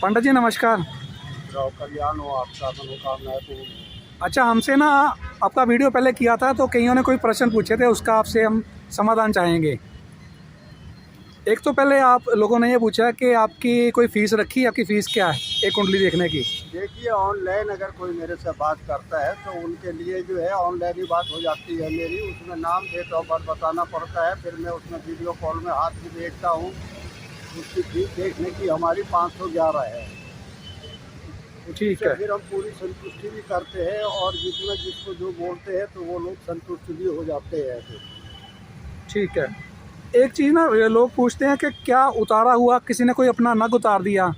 पंडित जी नमस्कार। कल्याण हो आपका, मनोकामनाएं पूर्ण हो। अच्छा, हमसे ना आपका वीडियो पहले किया था तो कईयों ने कोई प्रश्न पूछे थे, उसका आपसे हम समाधान चाहेंगे। एक तो पहले आप लोगों ने ये पूछा कि आपकी कोई फ़ीस रखी, आपकी फ़ीस क्या है एक कुंडली देखने की? देखिए, ऑनलाइन अगर कोई मेरे से बात करता है तो उनके लिए जो है ऑनलाइन ही बात हो जाती है मेरी। उसमें नाम डेट ऑफ बर्थ बताना पड़ता है, फिर मैं उसमें वीडियो कॉल में हाथ भी देखता हूँ। उसकी फीस देखने की हमारी 511 है। ठीक उससे है, फिर हम पूरी संतुष्टि भी करते हैं और जिसमें जिसको जो बोलते हैं तो वो लोग संतुष्ट भी हो जाते हैं फिर। ठीक है। एक चीज़ ना ये लोग पूछते हैं कि क्या उतारा हुआ किसी ने कोई अपना नग उतार दिया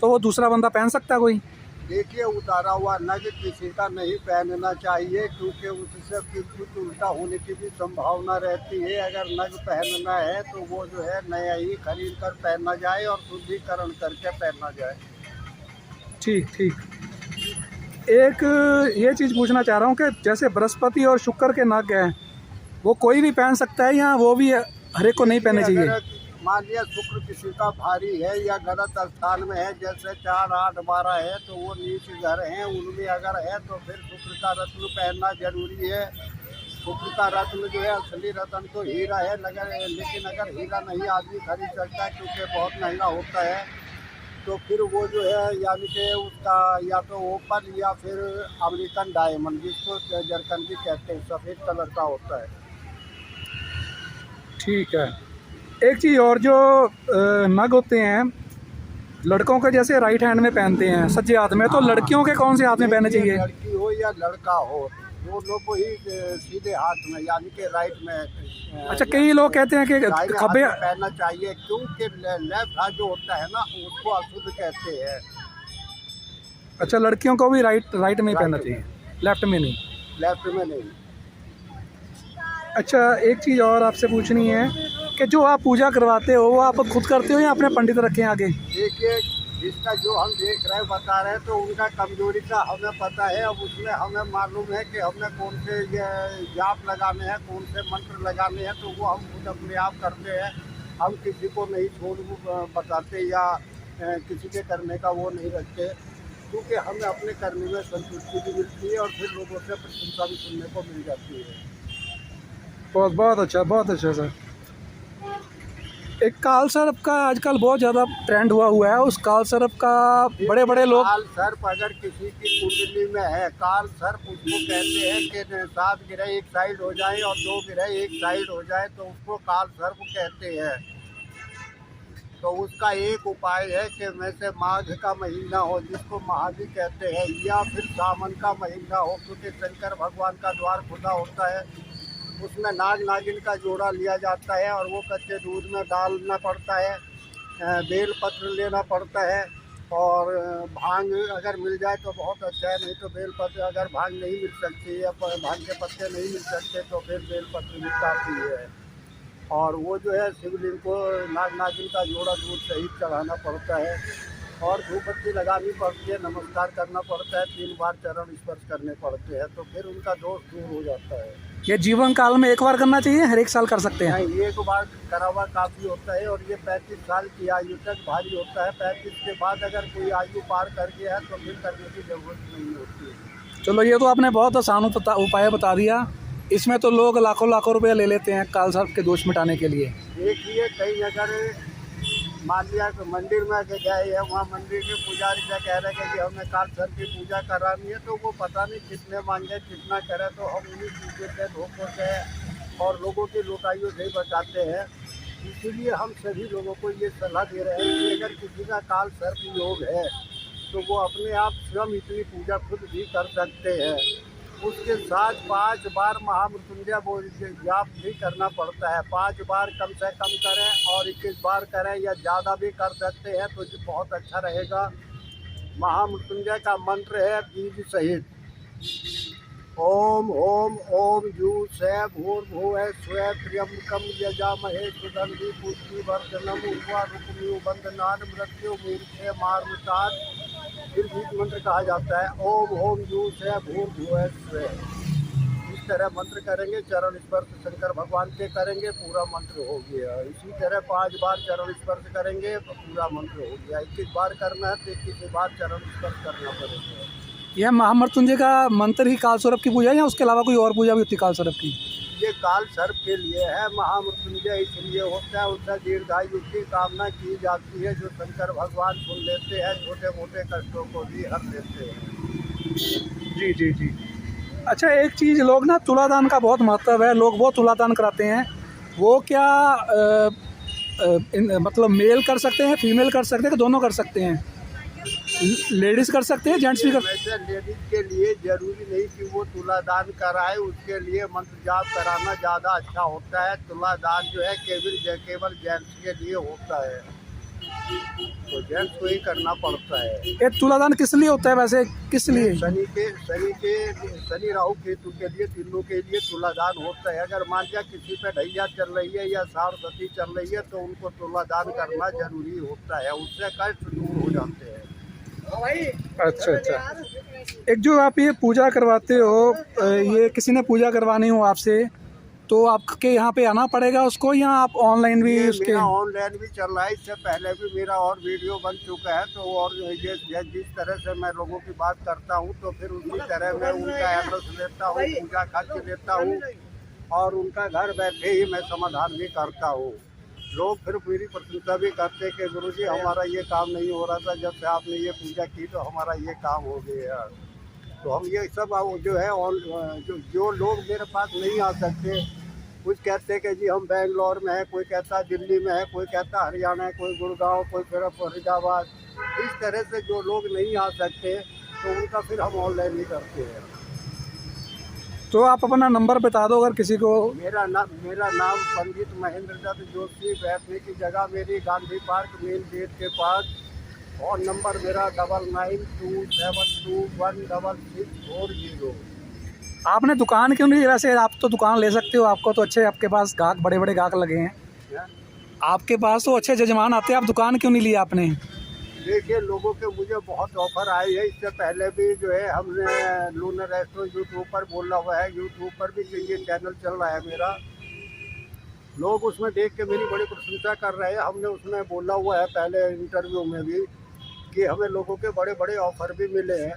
तो वो दूसरा बंदा पहन सकता है कोई? देखिए, उतारा हुआ नग किसी का नहीं पहनना चाहिए, क्योंकि उससे फिर कुछ उल्टा होने की भी संभावना रहती है। अगर नग पहनना है तो वो जो है नया ही खरीद कर पहना जाए और शुद्धिकरण करके पहना जाए। ठीक ठीक। एक ये चीज़ पूछना चाह रहा हूँ कि जैसे बृहस्पति और शुक्र के नग हैं, वो कोई भी पहन सकता है या वो भी हर एक को नहीं देखिए, पहनने चाहिए? अगर मान लिया शुक्र किसी का भारी है या गलत स्थान में है, जैसे 4, 8, 12 है तो वो नीच घर हैं, उनमें अगर है तो फिर शुक्र का रत्न पहनना जरूरी है। शुक्र का रत्न जो है, असली रत्न तो हीरा है, लेकिन अगर हीरा नहीं आदमी खरीद सकता है क्योंकि बहुत महंगा होता है, तो फिर वो जो है यानी कि उसका या तो ओपल या फिर अमेरिकन डायमंड, जिसको जरकंदी कहते हैं, सफ़ेद कलर का होता है। ठीक है। एक चीज़ और जो नग होते हैं लड़कों के जैसे राइट हैंड में पहनते हैं सज्जे हाथ में, तो लड़कियों के कौन से हाथ में पहनने देखिए, चाहिए? लड़की हो या लड़का हो, दोनों को ही सीधे हाथ में यानी कि राइट में अच्छा, कई लोग कहते हैं कि दाहिने हाथ खब्बे। में पहनना चाहिए, क्योंकि लेफ्ट हाथ जो होता है ना उसको अशुद्ध कहते हैं। अच्छा, लड़कियों को भी राइट राइट में ही पहनना राइट में, चाहिए, लेफ्ट में नहीं? लेफ्ट में नहीं। अच्छा, एक चीज़ और आपसे पूछनी है कि जो आप पूजा करवाते हो वो आप खुद करते हो या अपने पंडित रखे हैं आगे? देखिए, जिसका जो हम देख रहे हैं बता रहे हैं तो उनका कमजोरी का हमें पता है। अब उसमें हमें मालूम है कि हमें कौन से ये जाप लगाने हैं, कौन से मंत्र लगाने हैं, तो वो हम खुद अपने आप करते हैं। हम किसी को नहीं छोड़ बताते या किसी के करने का वो नहीं रखते, क्योंकि हमें अपने करने में संतुष्टि भी मिलती है और फिर लोगों से प्रशंसा भी सुनने को मिल जाती है। बहुत बहुत अच्छा, बहुत अच्छा सर। एक काल सर्प का आजकल बहुत ज़्यादा ट्रेंड हुआ है, उस काल सर्प का बड़े बड़े लोग। काल सर्प अगर किसी की कुंडली में है, काल सर्प उसको कहते हैं कि 7 ग्रह एक साइड हो जाए और 2 ग्रह एक साइड हो जाए तो उसको काल सर्प कहते हैं। तो उसका एक उपाय है कि वैसे माघ का महीना हो, जिसको महा भी कहते हैं, या फिर सावन का महीना हो, क्योंकि शंकर भगवान का द्वार खुला होता है। उसमें नाग नागिन का जोड़ा लिया जाता है और वो कच्चे दूध में डालना पड़ता है। बेल पत्र लेना पड़ता है और भांग अगर मिल जाए तो बहुत अच्छा है, नहीं तो बेल पत्र, अगर भांग नहीं मिल सकती या भांग के पत्ते नहीं मिल सकते तो फिर बेल पत्र भी काफ़ी है। और वो जो है शिवलिंग को नाग नागिन का जोड़ा दूध सहित चढ़ाना पड़ता है और धूप बत्ती लगानी पड़ती है, नमस्कार करना पड़ता है, 3 बार चरण स्पर्श करने पड़ते हैं, तो फिर उनका दोष दूर हो जाता है। ये जीवन काल में एक बार करना चाहिए, हर एक साल कर सकते हैं? नहीं, एक बार करा हुआ काफ़ी होता है और ये 35 साल की आयु तक भारी होता है। 35 के बाद अगर कोई आयु पार कर गया है तो फिर करने की जरूरत नहीं होती है। चलो, ये तो आपने बहुत आसान उपाय बता दिया। इसमें तो लोग लाखों लाखों रुपए ले लेते हैं काल सर्प के दोष मिटाने के लिए। देखिए, कहीं अगर मान लिया कि मंदिर में के गए हैं, वहाँ मंदिर के पुजारी से कह रहे हैं कि हमें काल सर्प की पूजा करानी है, तो वो पता नहीं कितने मांगे, कितना करे, तो हम उन्हीं पूजे से धोखों से और लोगों की लुटाइयों से ही बचाते हैं। इसीलिए हम सभी लोगों को ये सलाह दे रहे हैं कि अगर किसी का काल सर्प योग है तो वो अपने आप स्वयं इतनी पूजा खुद भी कर सकते हैं। उसके साथ 5 बार महामृत्युंजय जाप भी करना पड़ता है। 5 बार कम से कम करें और 21 बार करें या ज़्यादा भी कर सकते हैं तो जो बहुत अच्छा रहेगा। महामृत्युंजय का मंत्र है बीज सहित, ओम ओम ओम जू से भूर्भुवः स्वः त्र्यंबकं यजामहे सुगंधि पुष्टिवर्धनम् उर्वारुकमिव बंधनान् मृत्यु मूर्धे मामृतात्। फिर बीज मंत्र कहा जाता है ओम ओम जू से भूर्भुवः स्वः। इस तरह मंत्र करेंगे, चरण स्पर्श शंकर भगवान के करेंगे, पूरा मंत्र हो गया। इसी तरह 5 बार चरण स्पर्श करेंगे तो पूरा मंत्र हो गया। 21 बार करना है तो 21 बार चरण स्पर्श करना पड़ेगा। यह महामृत्युंजय का मंत्र ही काल स्वरूप की पूजा है या उसके अलावा कोई और पूजा भी होती है काल स्वरूप की? ये काल सर्प के लिए है। महामृत्युंजय इसलिए होता है, उसका दीर्घायु की कामना की जाती है, जो शंकर भगवान सुन लेते हैं, छोटे मोटे कष्टों को भी हर लेते हैं। जी जी जी। अच्छा, एक चीज़, लोग ना तुलादान का बहुत महत्व है, लोग बहुत तुलादान कराते हैं, वो क्या मतलब मेल कर सकते हैं, फीमेल कर सकते हैं कि दोनों कर सकते हैं? लेडीज़ कर सकते हैं, जेंट्स भी कर? वैसे लेडीज के लिए जरूरी नहीं कि वो तुलादान कराए, उसके लिए मंत्र जाप कराना ज़्यादा अच्छा होता है। तुलादान जो है केवल जेंट्स के लिए होता है, तो जेंट्स को ही करना पड़ता है। ये तुलादान किस लिए होता है वैसे, किस लिए? शनि राहु केतु के लिए, तीनों के लिए तुलादान होता है। अगर मान लिया किसी पे ढैया चल रही है या सरस्वती चल रही है तो उनको तुलादान करना जरूरी होता है, उससे कष्ट दूर हो जाते हैं। अच्छा अच्छा। एक जो आप ये पूजा करवाते हो, ये किसी ने पूजा करवानी हो आपसे तो आपके यहाँ पे आना पड़ेगा उसको, या आप ऑनलाइन भी उसके? मेरा ऑनलाइन भी चल रहा है, इससे पहले भी मेरा और वीडियो बन चुका है। तो और जिस तरह से मैं लोगों की बात करता हूँ तो फिर उसी तरह मैं उनका एड्रेस लेता हूँ, पूजा खर्च लेता हूँ और उनका घर बैठे ही मैं समाधान भी करता हूँ। लोग फिर मेरी प्रशंसा भी करते हैं कि गुरुजी हमारा ये काम नहीं हो रहा था, जब से आपने ये पूजा की तो हमारा ये काम हो गया। तो हम ये सब जो है जो लोग मेरे पास नहीं आ सकते, कुछ कहते हैं कि जी हम बेंगलोर में है, कोई कहता दिल्ली में है, कोई कहता हरियाणा है, कोई गुड़गांव, कोई फिर फरीदाबाद, इस तरह से जो लोग नहीं आ सकते तो उनका फिर हम ऑनलाइन ही करते हैं। तो आप अपना नंबर बता दो अगर किसी को। मेरा नाम पंडित महेंद्र दत्त जोशी, बैठने की जगह मेरी गांधी पार्क मेन गेट के पास। और नंबर मेरा 9927216640। आपने दुकान क्यों नहीं, वैसे आप तो दुकान ले सकते हो, आपको तो अच्छे, आपके पास गाहक, बड़े बड़े गाहक लगे हैं, आपके पास तो अच्छे जजमान आते हैं, आप दुकान क्यों नहीं लिया आपने? देखिए, लोगों के मुझे बहुत ऑफर आई है। इससे पहले भी जो है हमने लूनर रेस्टोरेंट यूट्यूब पर बोला हुआ है, यूट्यूब पर भी ये चैनल चल रहा है मेरा। लोग उसमें देख के मेरी बड़ी प्रशंसा कर रहे हैं। हमने उसमें बोला हुआ है पहले इंटरव्यू में भी कि हमें लोगों के बड़े बड़े ऑफर भी मिले हैं,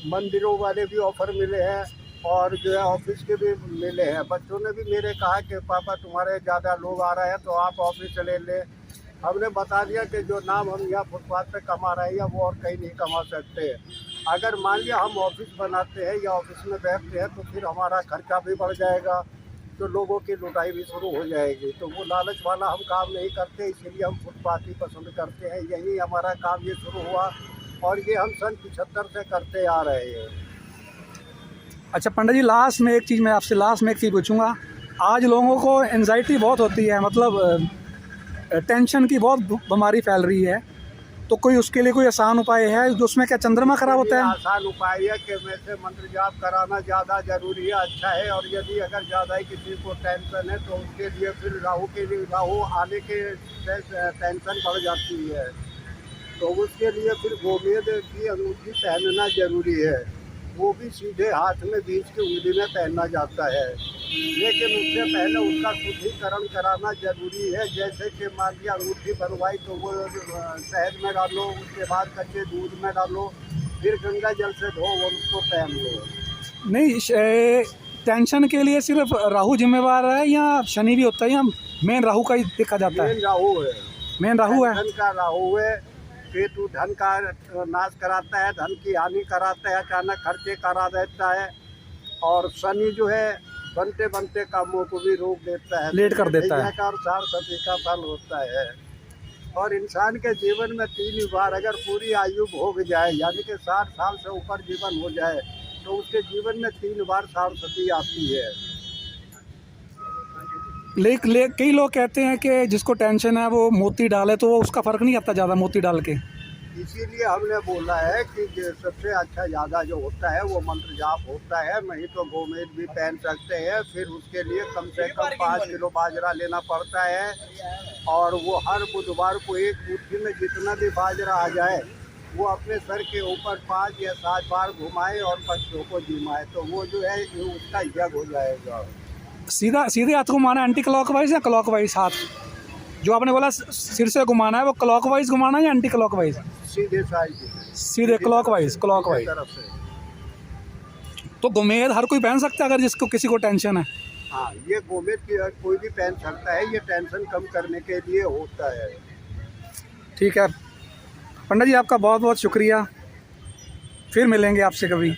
मंदिरों वाले भी ऑफर मिले हैं और जो है ऑफिस के भी मिले हैं। बच्चों ने भी मेरे कहा कि पापा तुम्हारे ज़्यादा लोग आ रहे हैं तो आप ऑफिस चले ले। हमने बता दिया कि जो नाम हम यहाँ फुटपाथ पे कमा रहे हैं या वो और कहीं नहीं कमा सकते। अगर मान लिया हम ऑफिस बनाते हैं या ऑफिस में बैठते हैं तो फिर हमारा खर्चा भी बढ़ जाएगा, तो लोगों की लुटाई भी शुरू हो जाएगी। तो वो लालच वाला हम काम नहीं करते, इसीलिए हम फुटपाथ ही पसंद करते हैं। यही हमारा काम ये शुरू हुआ और ये हम सन 75 से करते आ रहे हैं। अच्छा पंडित जी, लास्ट में एक चीज़ पूछूंगा। आज लोगों को एंजाइटी बहुत होती है, मतलब टेंशन की बहुत बीमारी फैल रही है, तो कोई उसके लिए कोई आसान उपाय है? जो उसमें क्या चंद्रमा खराब होता है? आसान उपाय है कि में से मंत्र जाप कराना ज़्यादा जरूरी है, अच्छा है। और यदि अगर ज़्यादा ही किसी को टेंशन है तो उसके लिए फिर राहु आने के टेंशन बढ़ जाती है, तो उसके लिए फिर गोमेद की अंगूठी पहनना जरूरी है। वो भी सीधे हाथ में बीच की उंगली में पहनना जाता है, लेकिन उससे पहले उसका शुद्धिकरण कराना जरूरी है। जैसे कि मान लिया अंगूठी बनवाई तो वो शहद में डालो, उसके बाद कच्चे दूध में डालो, फिर गंगा जल से धो और उसको पहन लो। नहीं, टेंशन के लिए सिर्फ राहु जिम्मेवार है या शनि भी होता है, या मेन राहु का ही देखा जाता है? मेन राहु है, मेन राहु है। धन का राहु है। केतु धन का नाश कराता है, धन की हानि कराता है, अचानक खर्चे करा देता है। और शनि जो है बनते बनते कामों को भी रोक देता है, लेट कर देता है। और सारस्वती का फल होता है। और इंसान के जीवन में 3 बार अगर पूरी आयु भोग जाए, यानी कि 60 साल से ऊपर जीवन हो जाए, तो उसके जीवन में 3 बार सारस्वती आती है। कई लोग कहते हैं कि जिसको टेंशन है वो मोती डाले तो वो उसका फ़र्क नहीं आता ज़्यादा मोती डाल के। इसीलिए हमने बोला है कि सबसे अच्छा ज़्यादा जो होता है वो मंत्र जाप होता है। नहीं तो गोमेद भी पहन सकते हैं। फिर उसके लिए कम से कम 5 किलो बाजरा लेना पड़ता है और वो हर बुधवार को एक मुट्ठी में जितना भी बाजरा आ जाए वो अपने सर के ऊपर 5 या 7 बार घुमाए और बच्चों को जिमाए, तो वो जो है ये उसका यज्ञ हो जाएगा। सीधा सीधे हाथ घुमाना है, एंटी क्लॉकवाइज या क्लॉकवाइज हाथ? जो आपने बोला सिर से घुमाना है, वो क्लॉकवाइज घुमाना है या एंटी क्लॉकवाइज? सीधे साइड सीधे क्लॉकवाइज, क्लॉकवाइज। तरफ से। तो गोमेद हर कोई पहन सकता है अगर जिसको किसी को टेंशन है? हाँ, ये गोमेद की कोई भी पहन सकता है, ये टेंशन कम करने के लिए होता है। ठीक है पंडित जी, आपका बहुत बहुत शुक्रिया, फिर मिलेंगे आपसे कभी।